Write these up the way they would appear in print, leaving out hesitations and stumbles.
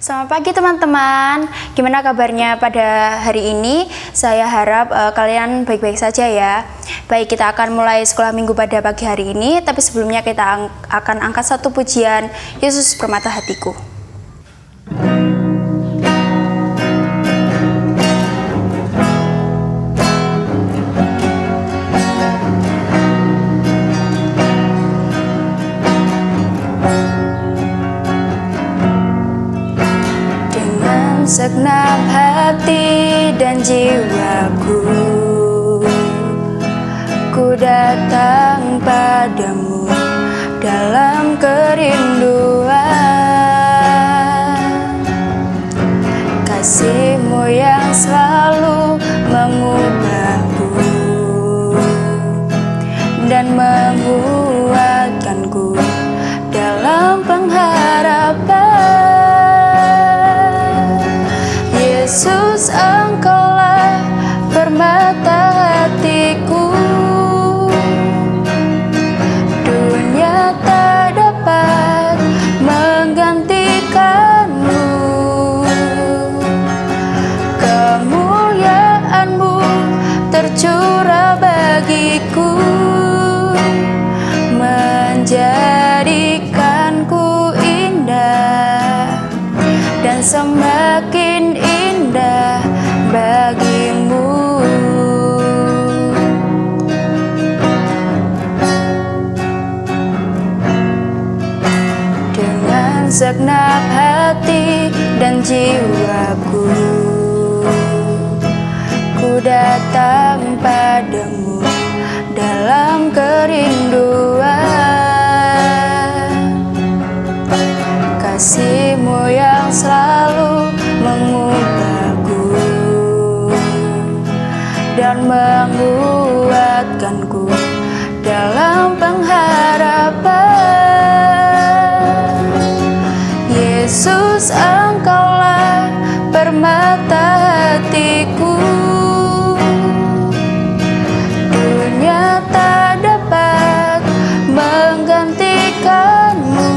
Selamat pagi teman-teman, gimana kabarnya pada hari ini? Saya harap kalian baik-baik saja ya. Baik, kita akan mulai sekolah minggu pada pagi hari ini, tapi sebelumnya kita akan angkat satu pujian, Yesus Permata Hatiku. Segenap hati dan jiwaku, ku datang padamu dalam kerinduan. Kasih-Mu yang selalu mengubahku dan menguatkanku dalam pengharapan. Yesus, Engkaulah permata hatiku. Dunia tak dapat menggantikanmu. Kemuliaan-Mu tercurah bagiku, menjadikanku indah dan semakin indah bagimu. Dengan segenap hati dan jiwaku, ku datang padamu dalam kerinduan. Kasih-Mu yang selalu mengubahku dan menguatkanku dalam pengharapan. Yesus, Engkaulah permata hatiku. Dunia tak dapat menggantikanmu.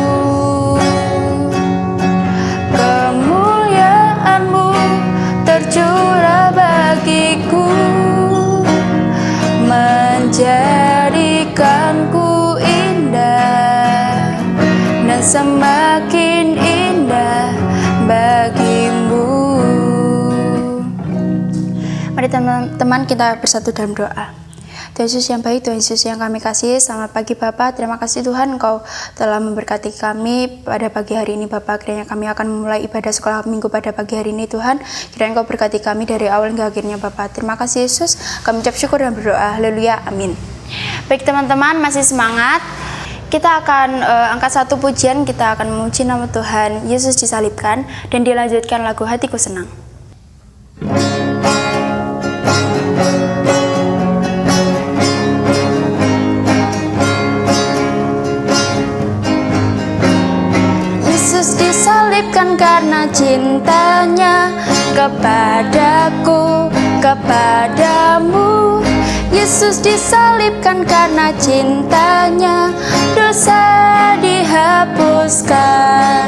Kemuliaan-Mu tercurah bagiku, menjadikanku indah dan semakin indah bagimu. Mari teman-teman kita bersatu dalam doa. Tuhan Yesus yang baik, Tuhan Yesus yang kami kasih, selamat pagi Bapak. Terima kasih Tuhan Engkau telah memberkati kami pada pagi hari ini Bapak. Kiranya kami akan memulai ibadah sekolah minggu pada pagi hari ini Tuhan. Kiranya Engkau berkati kami dari awal hingga akhirnya Bapak. Terima kasih Yesus, kami ucap syukur dan berdoa. Haleluya, amin. Baik teman-teman, masih semangat? Kita akan angkat satu pujian, kita akan memuji nama Tuhan Yesus disalibkan dan dilanjutkan lagu Hatiku Senang. Yesus disalibkan karena cintanya kepadaku, kepadamu. Yesus disalibkan karena cintanya, dosa dihapuskan.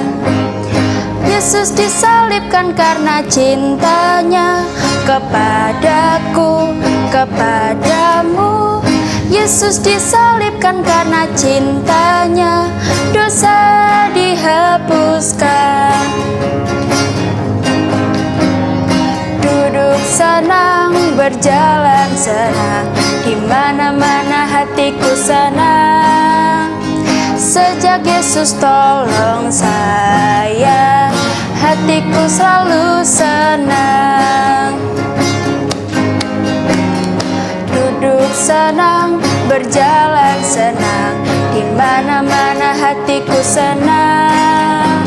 Yesus disalibkan karena cintanya kepadaku, kepadamu. Yesus disalibkan karena cintanya, dosa dihapuskan. Duduk senang, berjalan senang, di mana-mana hatiku senang. Sejak Yesus tolong saya, hatiku selalu senang. Duduk senang, berjalan senang, di mana-mana hatiku senang.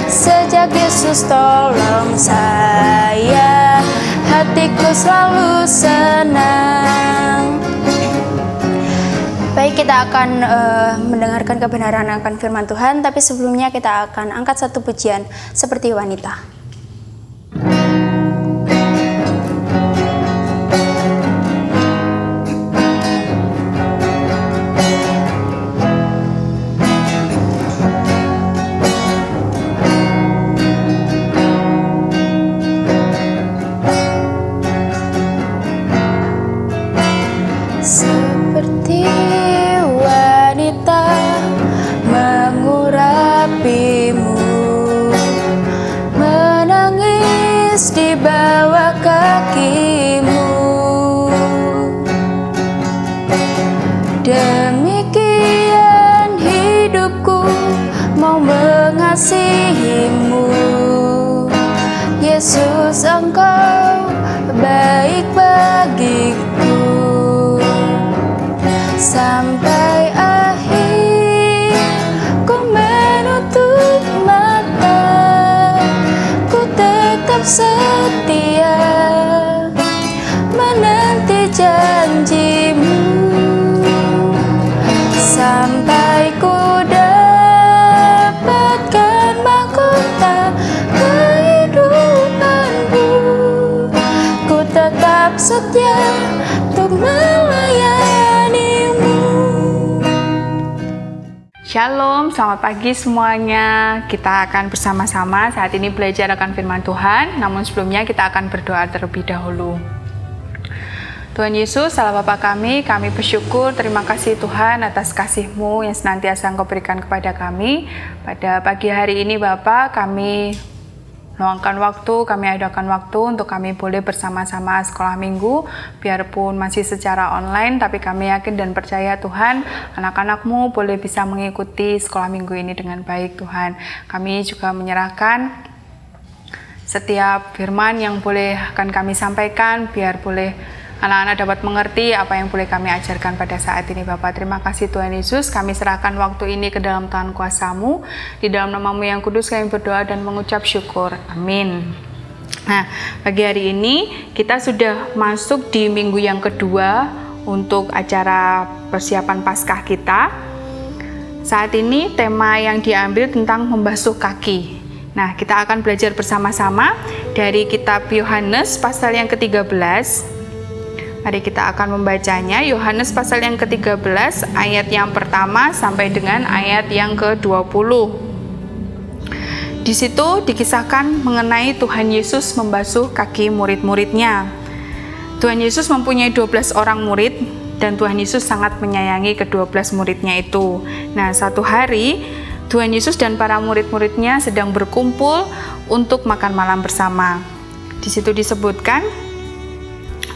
Sejak Yesus tolong saya, hatiku selalu senang. Baik, kita akan mendengarkan kebenaran akan firman Tuhan, tapi sebelumnya kita akan angkat satu pujian seperti wanita. setia untuk melayanimu. Shalom, selamat pagi semuanya. Kita akan bersama-sama saat ini belajar akan firman Tuhan. Namun sebelumnya kita akan berdoa terlebih dahulu. Tuhan Yesus, Allah Bapa kami bersyukur, terima kasih Tuhan atas kasih-Mu yang senantiasa Engkau berikan kepada kami. Pada pagi hari ini Bapa, kami meluangkan waktu, kami adakan waktu untuk kami boleh bersama-sama sekolah minggu, biarpun masih secara online, tapi kami yakin dan percaya Tuhan, anak-anak-Mu boleh bisa mengikuti sekolah minggu ini dengan baik Tuhan. Kami juga menyerahkan setiap firman yang boleh akan kami sampaikan, biar boleh anak-anak dapat mengerti apa yang boleh kami ajarkan pada saat ini Bapak. Terima kasih Tuhan Yesus, kami serahkan waktu ini ke dalam tangan kuasa-Mu. Di dalam nama-Mu yang kudus kami berdoa dan mengucap syukur. Amin. Nah, pagi hari ini kita sudah masuk di minggu yang kedua untuk acara persiapan Paskah kita. Saat ini tema yang diambil tentang membasuh kaki. Nah, kita akan belajar bersama-sama dari kitab Yohanes pasal yang ke-13. Mari kita akan membacanya, Yohanes pasal yang ke-13 ayat yang pertama sampai dengan ayat yang ke-20. Di situ dikisahkan mengenai Tuhan Yesus membasuh kaki murid-muridnya. Tuhan Yesus mempunyai 12 orang murid dan Tuhan Yesus sangat menyayangi ke-12 muridnya itu. Nah, satu hari Tuhan Yesus dan para murid-muridnya sedang berkumpul untuk makan malam bersama. Di situ disebutkan,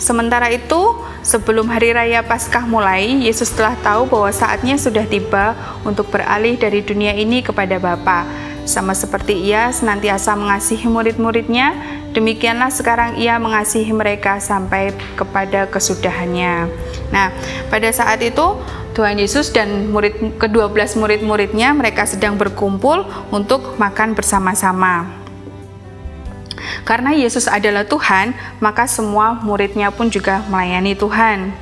sementara itu, sebelum hari raya Paskah mulai, Yesus telah tahu bahwa saatnya sudah tiba untuk beralih dari dunia ini kepada Bapa. Sama seperti Ia senantiasa mengasihi murid-muridnya, demikianlah sekarang Ia mengasihi mereka sampai kepada kesudahannya. Nah, pada saat itu Tuhan Yesus dan ke-12 murid-muridnya mereka sedang berkumpul untuk makan bersama-sama. Karena Yesus adalah Tuhan, maka semua muridnya pun juga melayani Tuhan.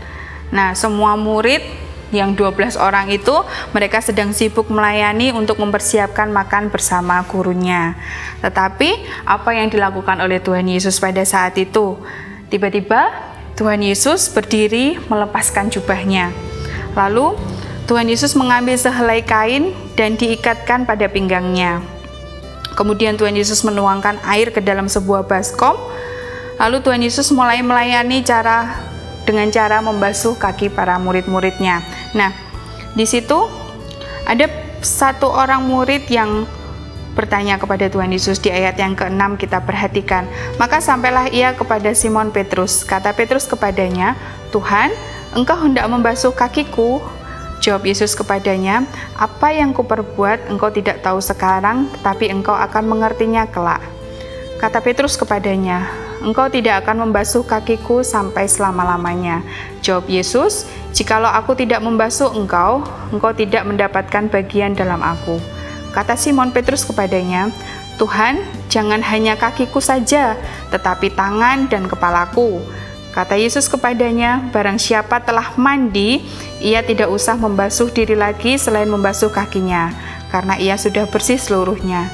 Nah, semua murid yang 12 orang itu, mereka sedang sibuk melayani untuk mempersiapkan makan bersama gurunya. Tetapi, apa yang dilakukan oleh Tuhan Yesus pada saat itu? Tiba-tiba, Tuhan Yesus berdiri melepaskan jubahnya. Lalu, Tuhan Yesus mengambil sehelai kain dan diikatkan pada pinggangnya. Kemudian Tuhan Yesus menuangkan air ke dalam sebuah baskom. Lalu Tuhan Yesus mulai melayani dengan cara membasuh kaki para murid-muridnya. Nah, di situ ada satu orang murid yang bertanya kepada Tuhan Yesus di ayat yang ke-6 kita perhatikan. Maka sampailah ia kepada Simon Petrus. Kata Petrus kepadanya, "Tuhan, Engkau hendak membasuh kakiku?" Jawab Yesus kepadanya, "Apa yang kuperbuat engkau tidak tahu sekarang, tetapi engkau akan mengertinya kelak." Kata Petrus kepadanya, "Engkau tidak akan membasuh kakiku sampai selama-lamanya." Jawab Yesus, "Jikalau aku tidak membasuh engkau, engkau tidak mendapatkan bagian dalam aku." Kata Simon Petrus kepadanya, "Tuhan, jangan hanya kakiku saja, tetapi tangan dan kepalaku." Kata Yesus kepadanya, "Barang siapa telah mandi, ia tidak usah membasuh diri lagi selain membasuh kakinya, karena ia sudah bersih seluruhnya.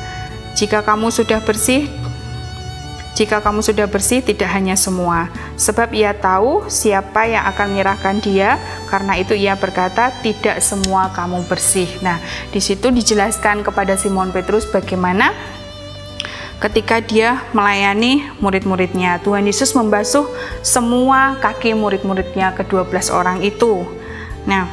Jika kamu sudah bersih, tidak hanya semua, sebab ia tahu siapa yang akan menyerahkan dia, karena itu ia berkata, tidak semua kamu bersih." Nah, di situ dijelaskan kepada Simon Petrus bagaimana ketika dia melayani murid-muridnya, Tuhan Yesus membasuh semua kaki murid-muridnya ke-12 orang itu. Nah,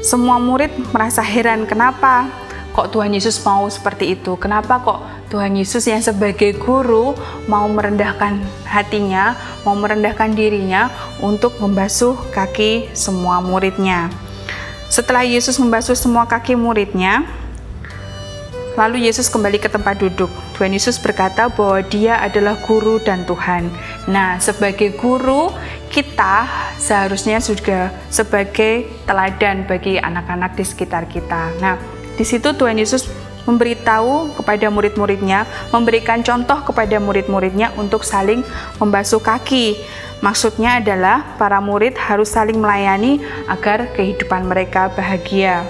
semua murid merasa heran, kenapa kok Tuhan Yesus mau seperti itu? Kenapa kok Tuhan Yesus yang sebagai guru mau merendahkan hatinya, mau merendahkan dirinya untuk membasuh kaki semua muridnya? Setelah Yesus membasuh semua kaki muridnya, lalu Yesus kembali ke tempat duduk. Tuhan Yesus berkata bahwa Dia adalah guru dan Tuhan. Nah, sebagai guru, kita seharusnya juga sebagai teladan bagi anak-anak di sekitar kita. Nah, di situ Tuhan Yesus memberitahu kepada murid-muridnya, memberikan contoh kepada murid-muridnya untuk saling membasuh kaki. Maksudnya adalah para murid harus saling melayani agar kehidupan mereka bahagia.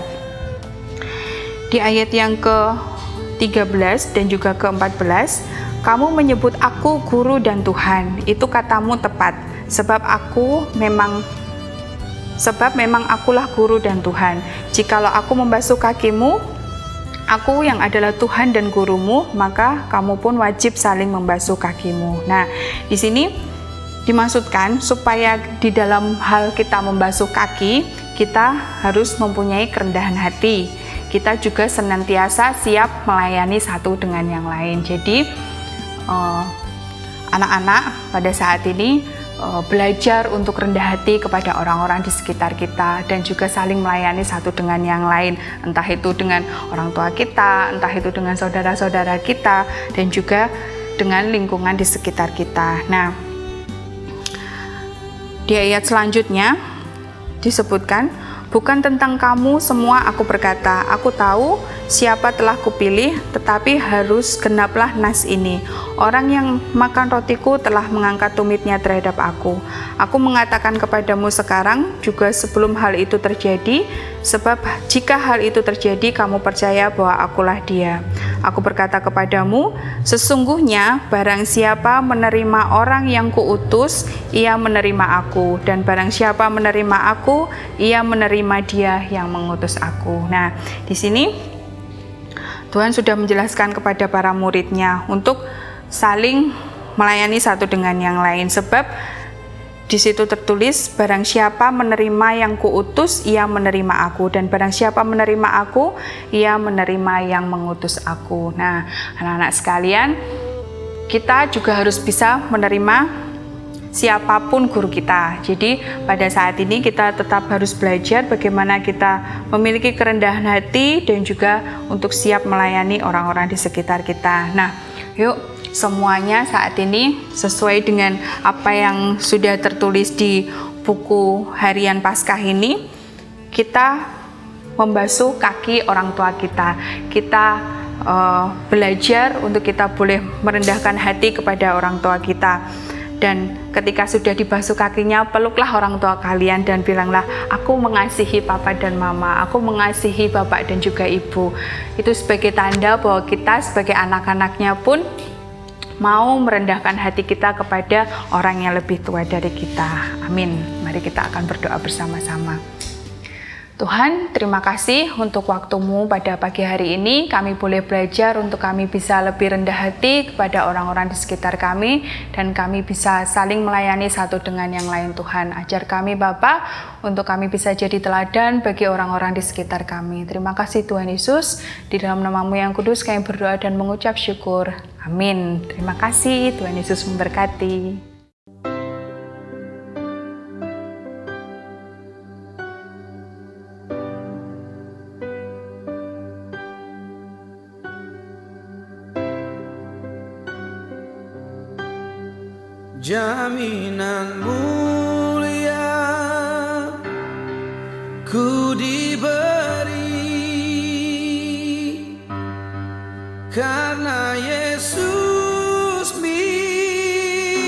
Di ayat yang ke-13 dan juga ke-14, "Kamu menyebut aku guru dan Tuhan, itu katamu tepat, sebab memang akulah guru dan Tuhan. Jikalau aku membasuh kakimu, aku yang adalah Tuhan dan gurumu, maka kamu pun wajib saling membasuh kakimu. Nah, di sini dimaksudkan supaya di dalam hal kita membasuh kaki, kita harus mempunyai kerendahan hati. Kita juga senantiasa siap melayani satu dengan yang lain. Jadi, anak-anak pada saat ini belajar untuk rendah hati kepada orang-orang di sekitar kita dan juga saling melayani satu dengan yang lain, entah itu dengan orang tua kita, entah itu dengan saudara-saudara kita, dan juga dengan lingkungan di sekitar kita. Nah, di ayat selanjutnya disebutkan, bukan tentang kamu semua aku berkata, aku tahu siapa telah kupilih, tetapi harus genaplah nas ini. Orang yang makan rotiku telah mengangkat tumitnya terhadap aku. Aku mengatakan kepadamu sekarang, juga sebelum hal itu terjadi, sebab jika hal itu terjadi, kamu percaya bahwa akulah dia. Aku berkata kepadamu, sesungguhnya barang siapa menerima orang yang kuutus, ia menerima aku, dan barang siapa menerima aku, ia menerima dia yang mengutus aku. Nah, di sini Tuhan sudah menjelaskan kepada para muridnya untuk saling melayani satu dengan yang lain, sebab di situ tertulis, barang siapa menerima yang kuutus, ia menerima aku, dan barang siapa menerima aku, ia menerima yang mengutus aku. Nah, anak-anak sekalian, kita juga harus bisa menerima siapapun guru kita. Jadi pada saat ini kita tetap harus belajar bagaimana kita memiliki kerendahan hati dan juga untuk siap melayani orang-orang di sekitar kita. Nah, yuk semuanya saat ini sesuai dengan apa yang sudah tertulis di buku harian Paskah ini, kita membasuh kaki orang tua kita. Kita belajar untuk kita boleh merendahkan hati kepada orang tua kita. Dan ketika sudah dibasuh kakinya, peluklah orang tua kalian dan bilanglah, aku mengasihi papa dan mama, aku mengasihi bapak dan juga ibu. Itu sebagai tanda bahwa kita sebagai anak-anaknya pun mau merendahkan hati kita kepada orang yang lebih tua dari kita. Amin. Mari kita akan berdoa bersama-sama. Tuhan, terima kasih untuk waktu-Mu pada pagi hari ini. Kami boleh belajar untuk kami bisa lebih rendah hati kepada orang-orang di sekitar kami, dan kami bisa saling melayani satu dengan yang lain. Tuhan, ajar kami Bapa untuk kami bisa jadi teladan bagi orang-orang di sekitar kami. Terima kasih Tuhan Yesus, di dalam nama-Mu yang kudus kami berdoa dan mengucap syukur. Amin. Terima kasih, Tuhan Yesus memberkati. Jaminan mulia ku diberi karena Yesus milikku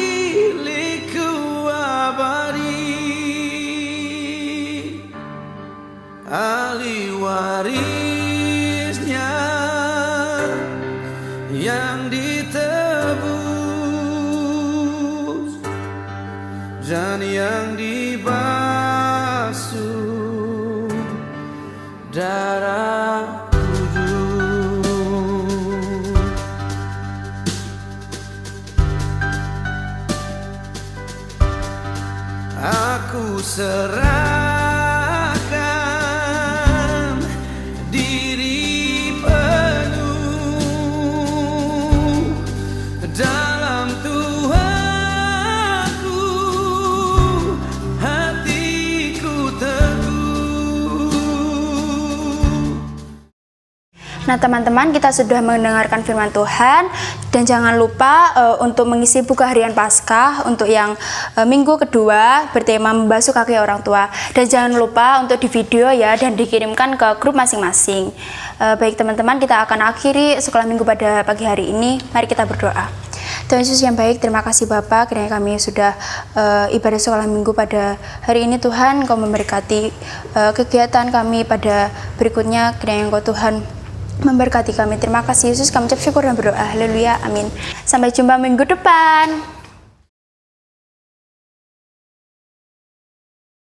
abadi, ahli warisnya yang ditebus dan yang dibasuh darah kudus. Aku serahkan diri penuh dalam Tuhanku, hatiku teguh. Nah teman-teman, kita sudah mendengarkan firman Tuhan, dan jangan lupa untuk mengisi buku harian Paskah untuk yang minggu kedua bertema membasuh kaki orang tua, dan jangan lupa untuk di video ya dan dikirimkan ke grup masing-masing. Baik teman-teman, kita akan akhiri sekolah minggu pada pagi hari ini. Mari kita berdoa. Tuhan Yesus yang baik, terima kasih Bapa, kiranya kami sudah ibadah sekolah minggu pada hari ini. Tuhan, Engkau memberkati kegiatan kami pada berikutnya, kiranya Engkau Tuhan memberkati kami. Terima kasih Yesus, kami ucap syukur dan berdoa. Haleluya, amin. Sampai jumpa minggu depan.